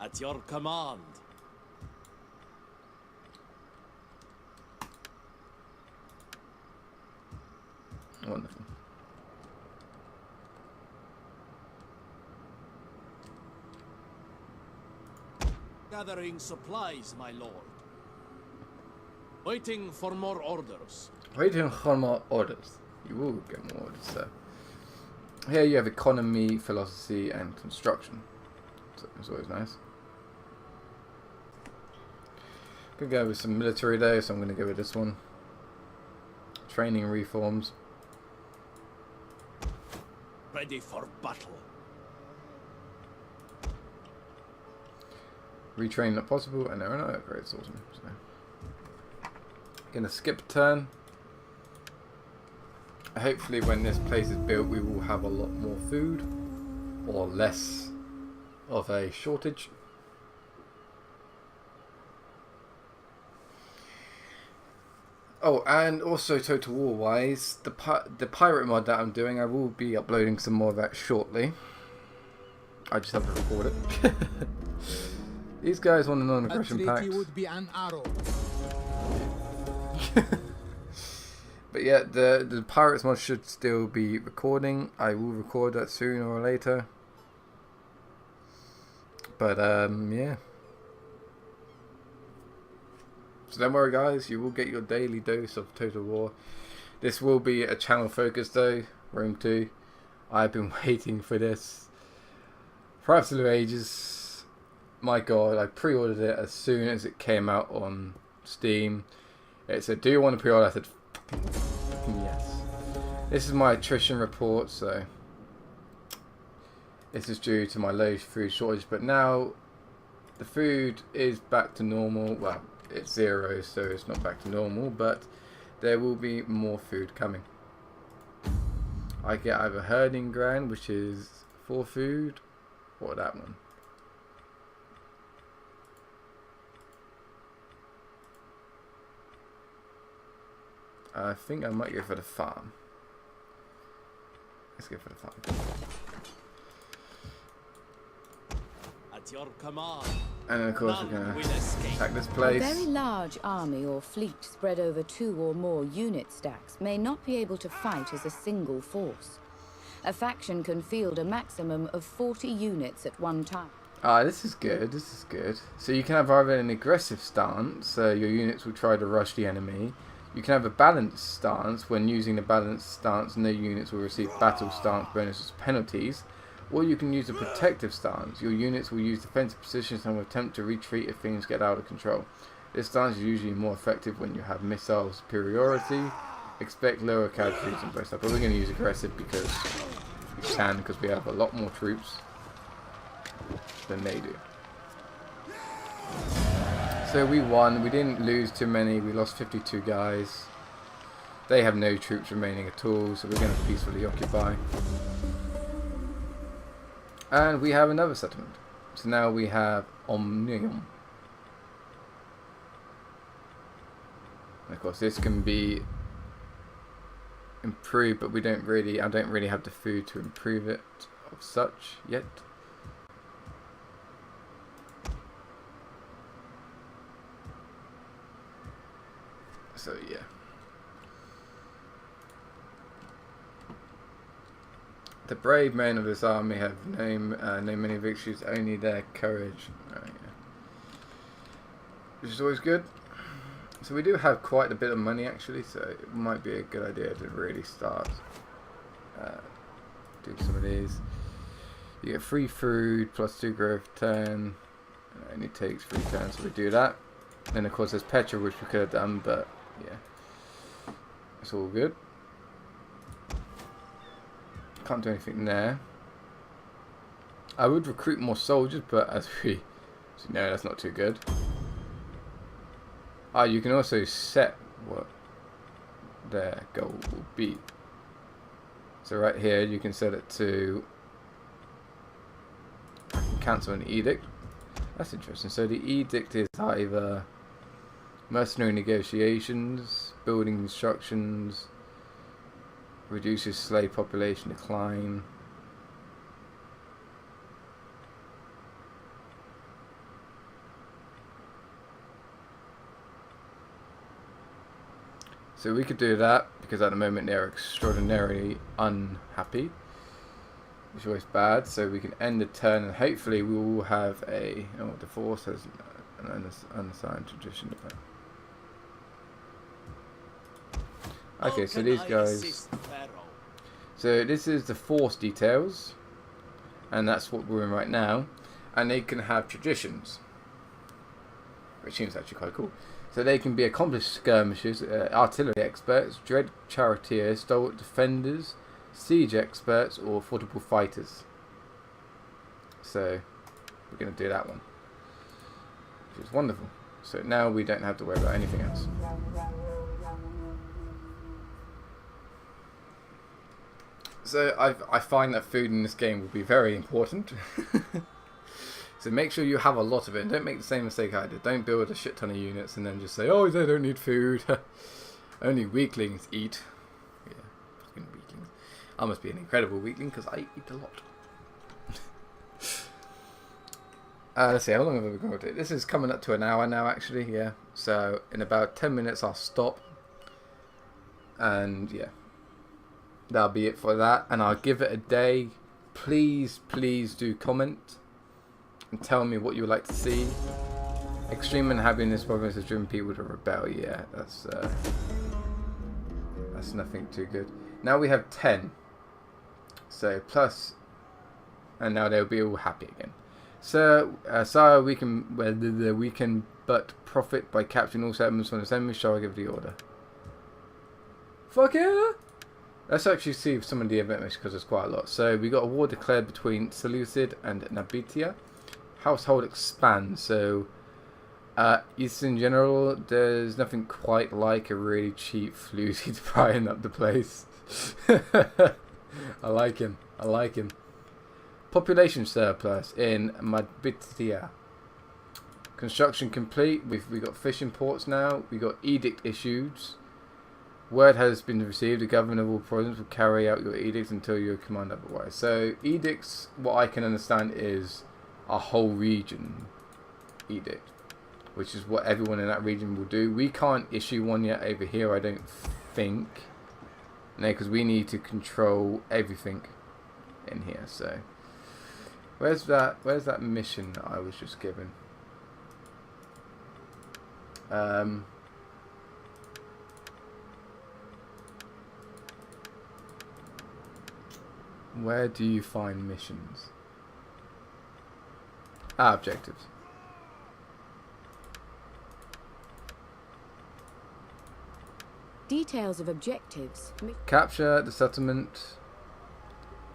At your command. Wonderful. Gathering supplies, my lord. Waiting for more orders. Waiting for more orders. You will get more orders, sir. Here you have economy, philosophy, and construction. So it's always nice. Could go with some military though, so I'm going to go with this one. Training reforms. Ready for battle. Retrain not possible, and there are no upgrades. Awesome. So, gonna skip a turn. Hopefully, when this place is built, we will have a lot more food, or less of a shortage. Oh, and also Total War wise, the pirate mod that I'm doing, I will be uploading some more of that shortly. I just have to record it. These guys want a non-aggression pact. would be an arrow. But yeah, the pirates mod should still be recording. I will record that sooner or later. But yeah. So don't worry guys, you will get your daily dose of Total War. This will be a channel focus though, Rome 2. I've been waiting for this for absolute ages. My god, I pre-ordered it as soon as it came out on Steam. It said, do you want to pre-order? I said, fucking yes. This is my attrition report, so this is due to my low food shortage, but now the food is back to normal. Well, it's 0, so it's not back to normal, but there will be more food coming. I get either herding ground, which is for food, or that one. I think I might go for the farm. Let's go for the farm. At your command. And then of course we're going to attack this place. A very large army or fleet spread over 2 or more unit stacks may not be able to fight as a single force. A faction can field a maximum of 40 units at one time. Ah, this is good, this is good. So you can have either an aggressive stance, so your units will try to rush the enemy. You can have a balanced stance. When using the balanced stance, no units will receive battle stance bonuses penalties. Or you can use a protective stance. Your units will use defensive positions and will attempt to retreat if things get out of control. This stance is usually more effective when you have missile superiority. Expect lower casualties and both stuff. But we're going to use aggressive because we can, because we have a lot more troops than they do. So we won. We didn't lose too many. We lost 52 guys. They have no troops remaining at all, so we're going to peacefully occupy. And we have another settlement. So now we have Omnium. And of course this can be improved, but I don't really have the food to improve it of such yet. So yeah. The brave men of this army have no many victories, only their courage. Oh, yeah. Which is always good. So we do have quite a bit of money actually, so it might be a good idea to really start doing some of these. You get free food, plus 2 growth turn. It only takes 3 turns, so we do that. Then of course there's petrol, which we could have done, but yeah. It's all good. Can't do anything there. I would recruit more soldiers, but as we know, that's not too good. Ah, you can also set what their goal will be. So right here, you can set it to cancel an edict. That's interesting. So the edict is either mercenary negotiations, building instructions, reduces slave population decline. So we could do that because at the moment they're extraordinarily unhappy, which is always bad. So we can end the turn and hopefully we will have a. Oh, the force has an unassigned tradition. Okay, so these guys. So this is the force details, and that's what we're in right now. And they can have traditions. which seems actually quite cool. So they can be accomplished skirmishers, artillery experts, dread charioteers, stalwart defenders, siege experts, or formidable fighters. So we're going to do that one, which is wonderful. So now we don't have to worry about anything else. So I find that food in this game will be very important. So make sure you have a lot of it, and don't make the same mistake I did. Don't build a shit ton of units and then just say, oh, they don't need food. Only weaklings eat. Yeah, fucking weaklings. I must be an incredible weakling because I eat a lot. Let's see, how long have we got? This is coming up to an hour now, actually, yeah. So in about 10 minutes I'll stop. And yeah, that'll be it for that. And I'll give it a day. Please, please do comment and tell me what you would like to see. Extreme unhappiness province has driven people to rebel. Yeah, that's nothing too good. Now we have 10. So plus, and now they'll be all happy again. So, we can but profit by capturing all settlements from the enemy. Shall I give the order? Fuck yeah! Let's actually see some of the event missions because there's quite a lot. So we got a war declared between Seleucid and Nabatea. Household expands. So Eastern general, there's nothing quite like a really cheap floozy to brighten up the place. I like him. I like him. Population surplus in Nabatea. Construction complete. We got fishing ports now. We got edict issued. Word has been received. The government of all provinces will carry out your edicts until you command otherwise. So edicts, what I can understand, is a whole region edict, which is what everyone in that region will do. We can't issue one yet over here, I don't think. No, because we need to control everything in here. So where's that mission that I was just given? Where do you find missions? Ah, objectives. Details of objectives. Capture the settlement.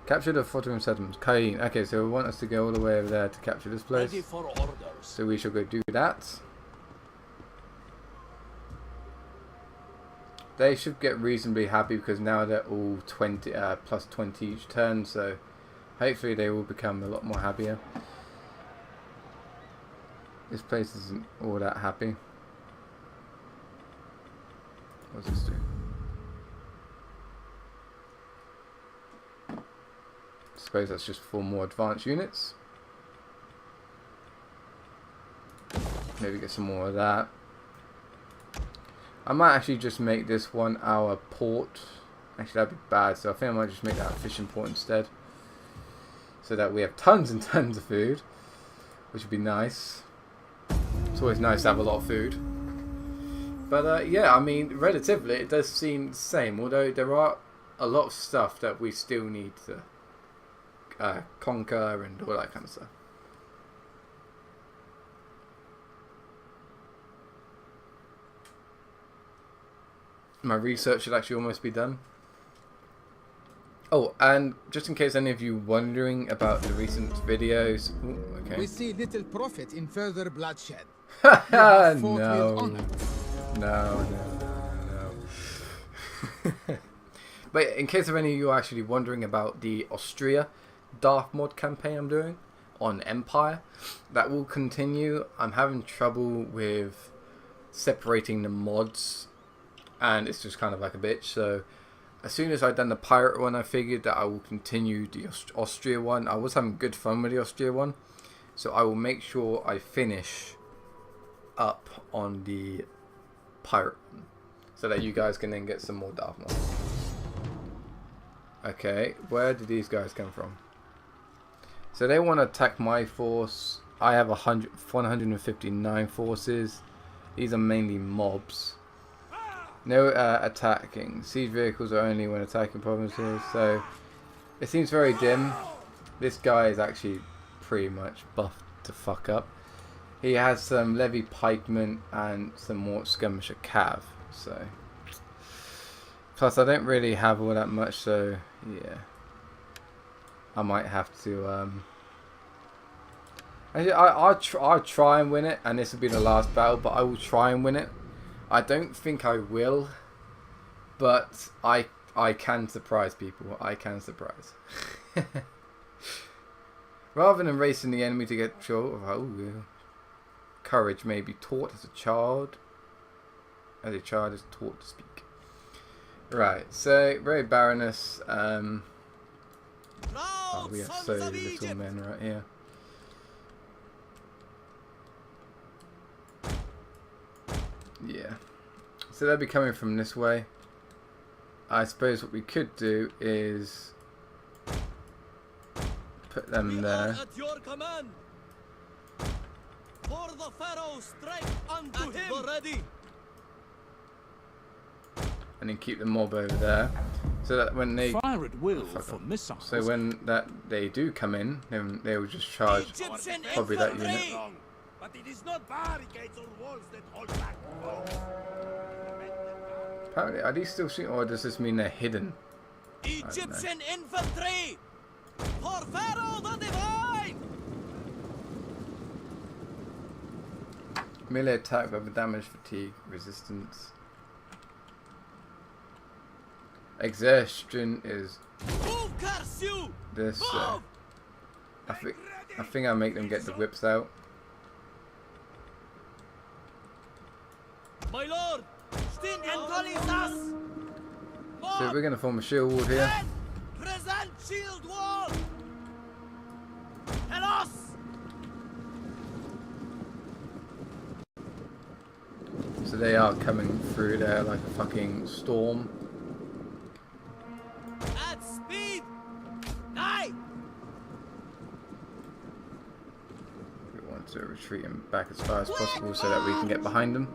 Capture the Fotorum settlement. Cain. Okay, so we want us to go all the way over there to capture this place. Ready for orders. So we shall go do that. They should get reasonably happy because now they're all 20 plus 20 each turn, so hopefully they will become a lot more happier. This place isn't all that happy. What does this do? Suppose that's just for more advanced units. Maybe get some more of that. I might actually just make this one our port. Actually, that'd be bad, so I think I might just make that a fishing port instead. So that we have tons and tons of food, which would be nice. It's always nice to have a lot of food. But yeah, I mean, relatively, it does seem the same. Although there are a lot of stuff that we still need to conquer and all that kind of stuff. My research should actually almost be done. Oh, and just in case any of you wondering about the recent videos, ooh, okay. We see little profit in further bloodshed. No. But in case of any of you actually wondering about the Austria Dark Mod campaign I'm doing on Empire, that will continue. I'm having trouble with separating the mods, and it's just kind of like a bitch. So as soon as I've done the pirate one, I figured that I will continue the Austria one. I was having good fun with the Austria one, so I will make sure I finish up on the pirate one, so that you guys can then get some more Dark Mod. Okay, where did these guys come from? So they want to attack my force. I have 159 forces. These are mainly mobs. No attacking. Siege vehicles are only when attacking provinces. So it seems very dim. This guy is actually pretty much buffed to fuck up. He has some levy pikemen and some more skirmisher cav. So, plus I don't really have all that much. So yeah, I might have to. I'll try and win it, and this will be the last battle. But I will try and win it. I don't think I will, but I can surprise people. I can surprise. Rather than racing the enemy to get short of courage may be taught as a child. As a child is taught to speak. Right, so very Baroness. We have so little men right here. Yeah. So they'll be coming from this way. I suppose what we could do is put them there. At your command. For the Pharaoh, strike unto him. Ready. And then keep the mob over there, so that when they fire at will for missiles. So when they do come in, then they will just charge probably that unit. But it is not barricades or walls that hold back. Apparently, are these still shooting, or does this mean they're hidden? Egyptian infantry for Pharaoh the Divine. Melee attack with damage, fatigue, resistance. Exhaustion is Who curse you? this. I think I'll make them get the whips out. My lord, Sting and Colisas. So we're gonna form a shield wall here. Present shield wall. Hellos. So they are coming through there like a fucking storm. At speed. Die. We want to retreat him back as far as possible so that we can get behind them.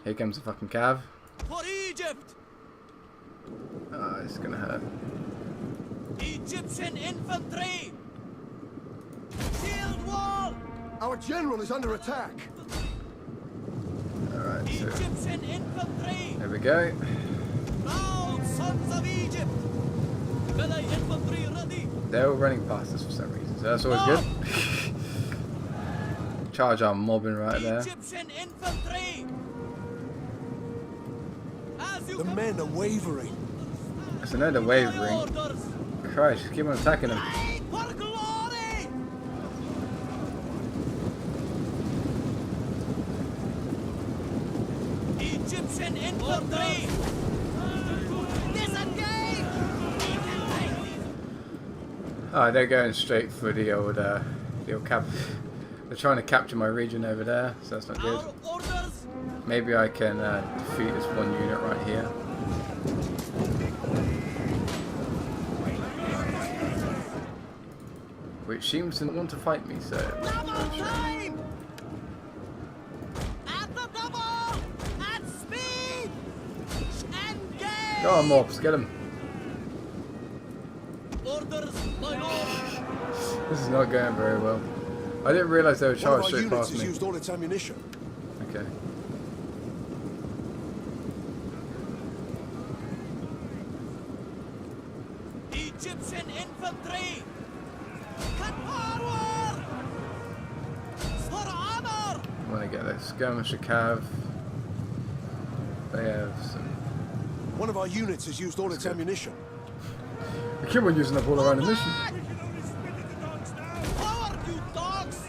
Here comes the fucking cav. For Egypt. It's gonna hurt. Egyptian infantry. Shield wall. Our general is under attack. Alright, so Egyptian infantry. there we go. Proud sons of Egypt. Melee infantry ready. They're all running past us for some reason, so that's always good. Charge our mobbing right there. Egyptian infantry. As you The men are wavering. So now they're wavering. orders. Christ, keep on attacking them. Fight for glory. Egyptian infantry. Disengage. Alright, they're going straight for the old cap. They're trying to capture my region over there, so that's not good. Our orders. Maybe I can defeat this one unit right here. Which seems to want to fight me, so... Double time. At the double. At speed. Engage. Go on, mobs, get them. Orders, my lord. This is not going very well. I didn't realise they were One of charged our straight units past has me. used all its ammunition. Okay. Egyptian infantry. Cut forward. For honor. I want to get that skirmisher cav. They have some... One of our units has used all its ammunition. We keep on using up all our ammunition. Forward, you dogs.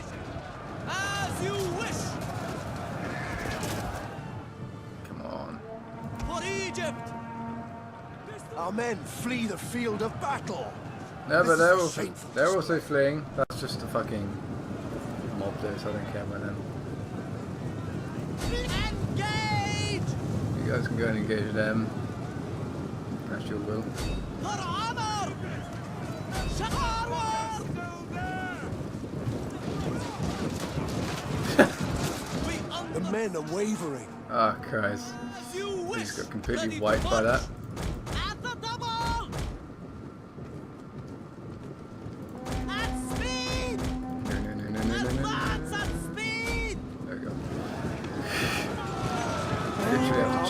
As you wish. Come on. For Egypt. Our men flee the field of battle. No, but This they're is a also, shameful they're display. also fleeing. That's just a fucking mob there, so I don't care about them. Engage. You guys can go and engage them. That's your will. For honor. Forward. We The men are wavering. Ah, Christ. As you wish. He's got completely Ready to wiped by march. that. At the double. At speed. No, no, no, no, no, no, no. Advance at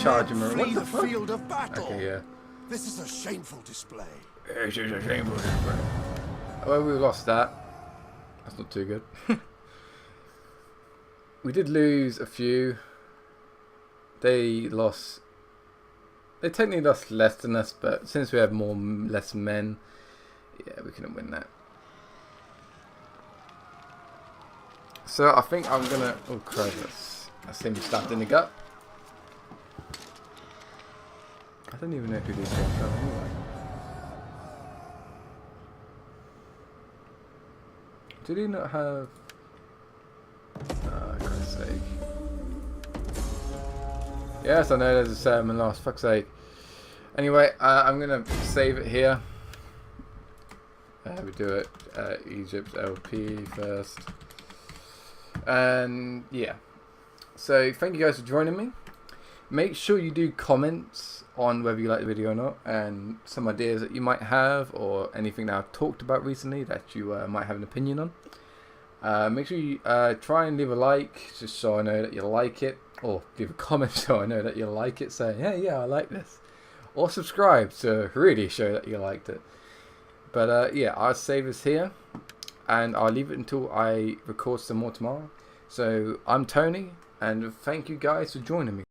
charge men him. flee What the the fuck? field of battle. Okay, yeah. This is a shameful display. It's just a shameful display. Well, we lost that. That's not too good. We did lose a few. They technically lost less than us, but since we have less men, yeah, we couldn't win that. So I think I'm gonna. Oh Christ! That's him stabbed in the gut. I don't even know who these guys are anyway. Did he not have? Oh, Christ's sake. Yes, I know there's a sermon lost. Fuck's sake. Anyway, I'm gonna save it here. We do it Egypt LP first. And yeah. So thank you guys for joining me. Make sure you do comments on whether you like the video or not, and some ideas that you might have, or anything that I've talked about recently that you might have an opinion on. Make sure you try and leave a like, just so I know that you like it, or leave a comment so I know that you like it, saying, hey, yeah, I like this. Or subscribe to really show that you liked it. But yeah, I'll save this here, and I'll leave it until I record some more tomorrow. So I'm Tony, and thank you guys for joining me.